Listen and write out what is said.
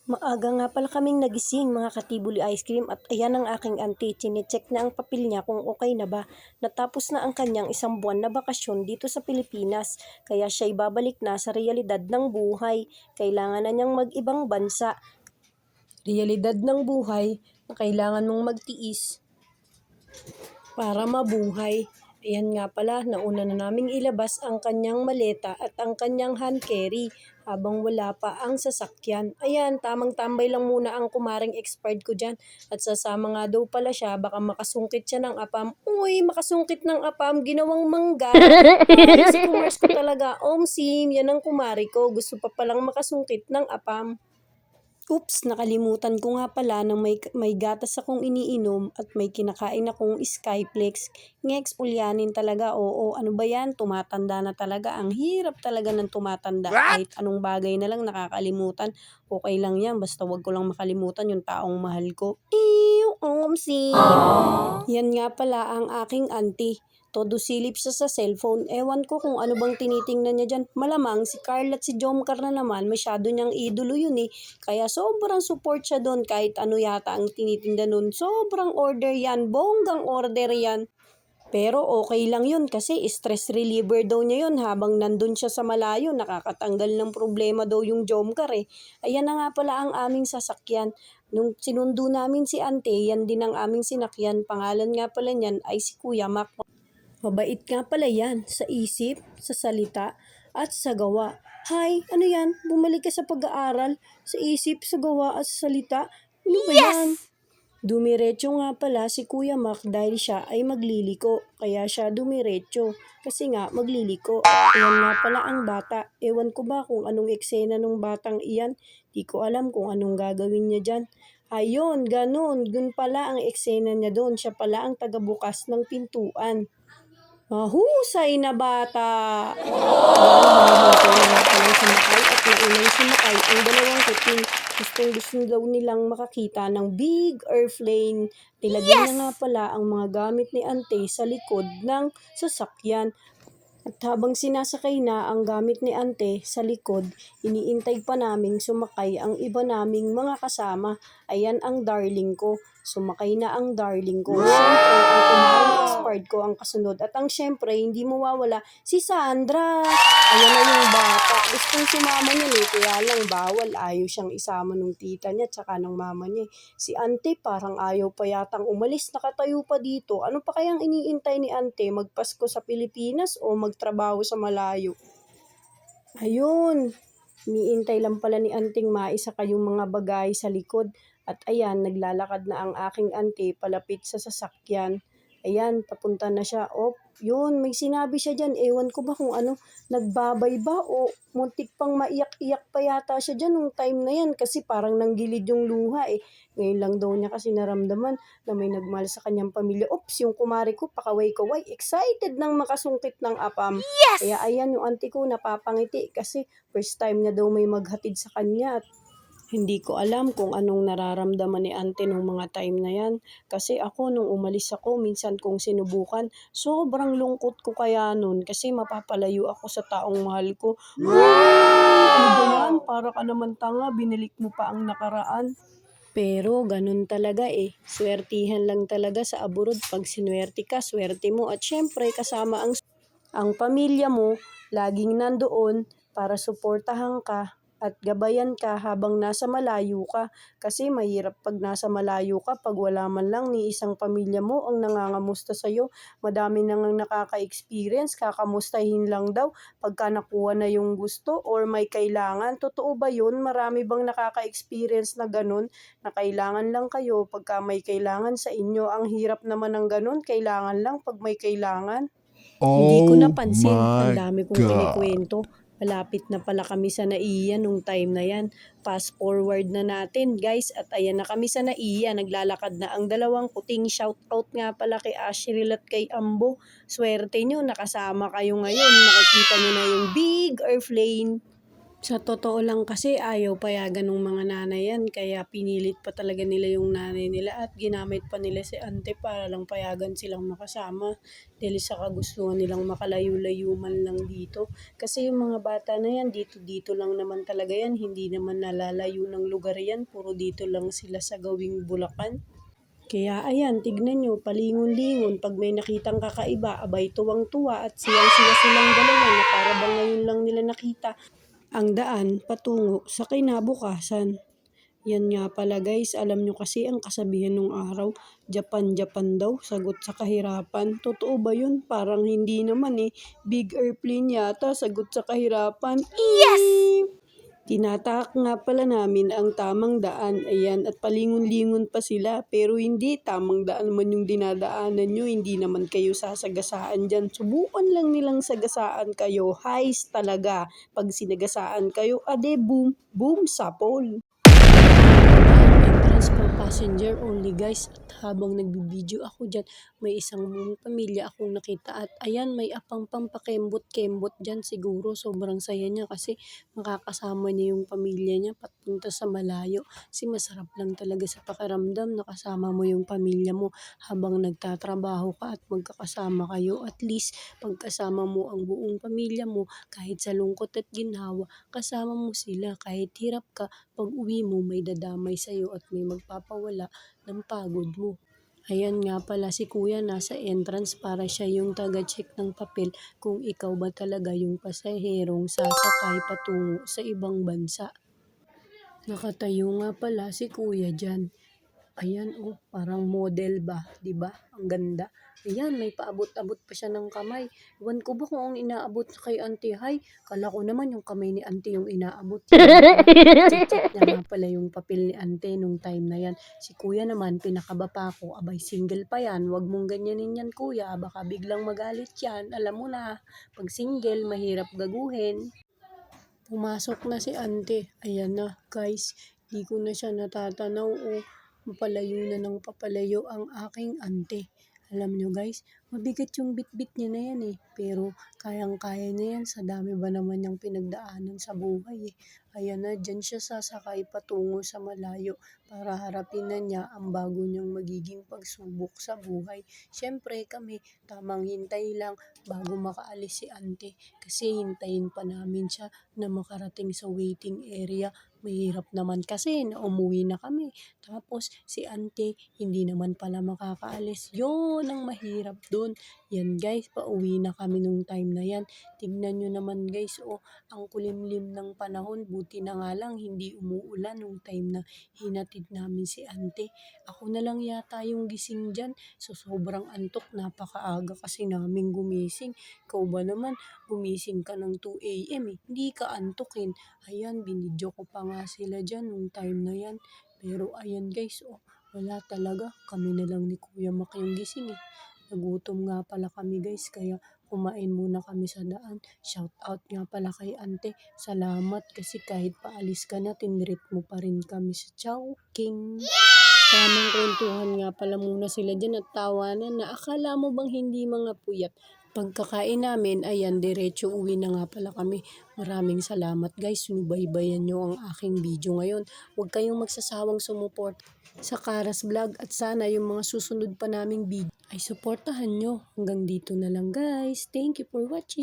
Maaga nga pala kaming nagising mga katibuli ice cream at ayan ang aking auntie. Chinecheck na ang papel niya kung okay na ba. Natapos na ang kanyang 1 buwan na bakasyon dito sa Pilipinas. Kaya siya'y babalik na sa realidad ng buhay. Kailangan na niyang mag-ibang bansa. Realidad ng buhay na kailangan mong magtiis para mabuhay. Ayan nga pala, nauna na naming ilabas ang kanyang maleta at ang kanyang hand carry habang wala pa ang sasakyan. Ayan, tamang tambay lang muna ang kumaring expired ko dyan. At sasama nga daw pala siya, baka makasungkit siya ng apam. Uy, makasungkit ng apam, ginawang mangga. Ay, si kumars ko talaga. Sim, yan ang kumari ko. Gusto pa palang makasungkit ng apam. Oops, nakalimutan ko nga pala na may gatas akong iniinom at may kinakain akong Skyflex. Ngex, ulyanin talaga. Oo, ano ba yan? Tumatanda na talaga. Ang hirap talaga ng tumatanda. Kahit anong bagay na lang nakakalimutan. Okay lang yan. Basta wag ko lang makalimutan yung taong mahal ko. Ew, omsim. Yan nga pala ang aking auntie. Todo silip siya sa cellphone. Ewan ko kung ano bang tinitingnan niya dyan. Malamang si Carl at si Jomcar na naman, masyado niyang idolo yun eh. Kaya sobrang support siya doon kahit ano yata ang tinitinda nun. Sobrang order yan, bonggang order yan. Pero okay lang yun kasi stress reliever daw niya yun habang nandun siya sa malayo, nakakatanggal ng problema daw yung Jomcar eh. Ayan na nga pala ang aming sasakyan. Nung sinundo namin si Ante, yan din ang aming sinakyan. Pangalan nga pala niyan ay si Kuya Mac. Mabait nga pala yan sa isip, sa salita, at sa gawa. Hay, ano yan? Bumalik ka sa pag-aaral, sa isip, sa gawa, at sa salita? Ano ba yan? Dumiretso nga pala si Kuya Mac dahil siya ay magliliko. Kaya siya dumiretso. Kasi nga magliliko. At ayan nga pala ang bata. Ewan ko ba kung anong eksena nung batang iyan. Di ko alam kung anong gagawin niya dyan. Ayun, ganun. Yun pala ang eksena niya doon. Siya pala ang tagabukas ng pintuan. Mahusay na bata! Ayan, hinihinto na nga palang sumakay at naunang sumakay ang dalawang kuting. Gusto daw nilang makakita ng big airplane. Nilagay na nga pala ang mga gamit ni Ante sa likod ng sasakyan. At habang sinasakay na ang gamit ni Ante sa likod, iniintay pa naming sumakay ang iba naming mga kasama. Ayan ang darling ko. Sumakay na ang darling ko. Siyempre, ang kumaring expired ko ang kasunod. At ang siyempre, hindi mawawala si Sandra. Ayan na yung bata. Gustong sumama niya eh, kaya lang bawal. Ayaw siyang isama ng tita niya tsaka ng mama niya. Si Ante parang ayaw pa yatang umalis. Nakatayo pa dito. Ano pa kayang iniintay ni Ante? Magpasko sa Pilipinas o magtrabaho sa malayo? Ayun. Iniintay lang pala ni Anting maisa kayong mga bagay sa likod. At ayan, naglalakad na ang aking ante palapit sa sasakyan. Ayan, papunta na siya. Oh, yun, may sinabi siya dyan. Ewan ko ba kung ano, nagbabay ba o muntik pang maiyak-iyak pa yata siya dyan nung time na yan kasi parang nanggilid yung luha eh. Ngayon lang daw niya kasi naramdaman na may nagmahal sa kanyang pamilya. Oops, yung kumari ko, pakaway-kaway, excited nang makasungkit ng apam. Kaya ayan, yung auntie ko napapangiti kasi first time niya daw may maghatid sa kanya at hindi ko alam kung anong nararamdaman ni ante nung mga time na yan. Kasi ako, nung umalis ako, minsan kong sinubukan, sobrang lungkot ko kaya nun kasi mapapalayo ako sa taong mahal ko. Ano ba yan? Para ka naman tanga, binalik mo pa ang nakaraan. Pero ganun talaga eh. Swertihan lang talaga sa abroad. Pag sinwerte ka, swerte mo. At syempre, kasama ang pamilya mo, laging nandoon para suportahan ka at gabayan ka habang nasa malayo ka. Kasi mahirap pag nasa malayo ka, pag wala man lang ni isang pamilya mo ang nangangamusta sa'yo. Madami nang nakaka-experience, kakamustahin lang daw pagka nakuha na yung gusto or may kailangan. Totoo ba yun? Marami bang nakaka-experience na ganun? Na kailangan lang kayo pagka may kailangan sa inyo. Ang hirap naman ng ganun, kailangan lang pag may kailangan. Hindi ko Oh napansin, ang my dami kong God. kinikwento. Malapit na pala kami sa Naiya nung time na yan. Fast forward na natin guys at ayan na kami sa Naiya. Naglalakad na ang dalawang kuting. Shout out nga pala kay Ashril at kay Ambo. Swerte nyo, nakasama kayo ngayon. Nakikita nyo na yung big airplane. Sa totoo lang kasi ayaw payagan ng mga nanay yan kaya pinilit pa talaga nila yung nanay nila at ginamit pa nila si ante para lang payagan silang makasama dahil sa kagustuhan nilang makalayo-layo man lang dito. Kasi yung mga bata na yan dito-dito lang naman talaga yan, hindi naman nalalayo ng lugar yan, puro dito lang sila sa gawing Bulacan. Kaya ayan, tignan nyo, palingon-lingon, pag may nakitang kakaiba, abay tuwang-tuwa at siyang-siya silang dalawa na para bang ngayon lang nila nakita ang daan patungo sa kinabukasan. Yan nga pala guys, alam nyo kasi ang kasabihan nung araw, Japan-Japan daw, sagot sa kahirapan. Totoo ba yun? Parang hindi naman eh. Big airplane yata, sagot sa kahirapan. Yes! Tinatak nga pala namin ang tamang daan, ayan, at palingon-lingon pa sila. Pero hindi, tamang daan naman yung dinadaanan nyo, hindi naman kayo sasagasaan dyan. Subukan lang nilang sagasaan kayo, heist talaga. Pag sinagasaan kayo, ade boom, boom, sapol. Entrance for passenger only guys at habang nagbibideo ako dyan may isang buong pamilya akong nakita at ayan may apang pampakembot-kembot dyan siguro sobrang saya niya kasi makakasama niya yung pamilya niya papunta sa malayo kasi masarap lang talaga sa pakiramdam na kasama mo yung pamilya mo habang nagtatrabaho ka at magkakasama kayo at least pagkasama mo ang buong pamilya mo kahit sa lungkot at ginhawa kasama mo sila kahit hirap ka pag-uwi mo may dadamay sa'yo at may magpapawala ng pagod mo. Ayan nga pala si kuya nasa entrance para siya yung taga-check ng papel kung ikaw ba talaga yung pasaherong sasakay patungo sa ibang bansa. Nakatayo nga pala si kuya dyan. Ayan oh, parang model ba, 'di ba? Ang ganda. Ayan, may paabot-abot pa siya ng kamay. Ewan ko ba kung ang inaabot kay Auntie Hay. Kala ko naman yung kamay ni Auntie yung inaabot. Check niya nga pala yung papel ni Auntie nung time na yan. Si Kuya naman, pinakaba pa ako. Abay, single pa yan. Huwag mong ganyanin yan, Kuya. Baka biglang magalit yan. Alam mo na, pag single, mahirap gaguhin. Pumasok na si ante. Ayan na, guys. Di ko na siya natatanaw o papalayo na ng papalayo ang aking ante. Alam nyo guys, mabigat yung bitbit niya na yan eh. Pero kayang-kaya niya yan sa dami ba naman niyang pinagdaanan sa buhay eh. Ayan na, dyan siya sasakay patungo sa malayo para harapin na niya ang bago niyang magiging pagsubok sa buhay. Siyempre kami, tamang hintay lang bago makaalis si ante. Kasi hintayin pa namin siya na makarating sa waiting area. Mahirap naman kasi na umuwi na kami. Tapos si ante hindi naman pala makakaalis. Yun ang mahirap dun. Yan guys, pauwi na kami nung time na yan. Tignan nyo naman guys, oh, ang kulimlim ng panahon. Buti na nga lang hindi umuulan nung time na hinatid namin si ante. Ako na lang yata yung gising dyan. So sobrang antok, napakaaga kasi namin gumising. Ikaw ba naman, gumising ka ng 2 AM eh. Hindi ka antukin. Ayan, binidyo ko pa nga sila dyan nung time na yan. Pero ayan guys, oh, wala talaga. Kami na lang ni Kuya Mak yung gising eh. Nagutom nga pala kami guys, kaya kumain muna kami sa daan. Shout out nga pala kay ante. Salamat kasi kahit paalis ka na, tinreat mo pa rin kami sa Chowking. Tamang kwentuhan nga pala muna sila dyan at tawanan na akala mo bang hindi mga puyat. Pagkakain namin, ayan, diretso uwi na nga pala kami. Maraming salamat guys, sinubaybayan nyo ang aking video ngayon. Huwag kayong magsasawang sumuport sa Karas Vlog at sana yung mga susunod pa naming video ay suportahan nyo. Hanggang dito na lang guys. Thank you for watching.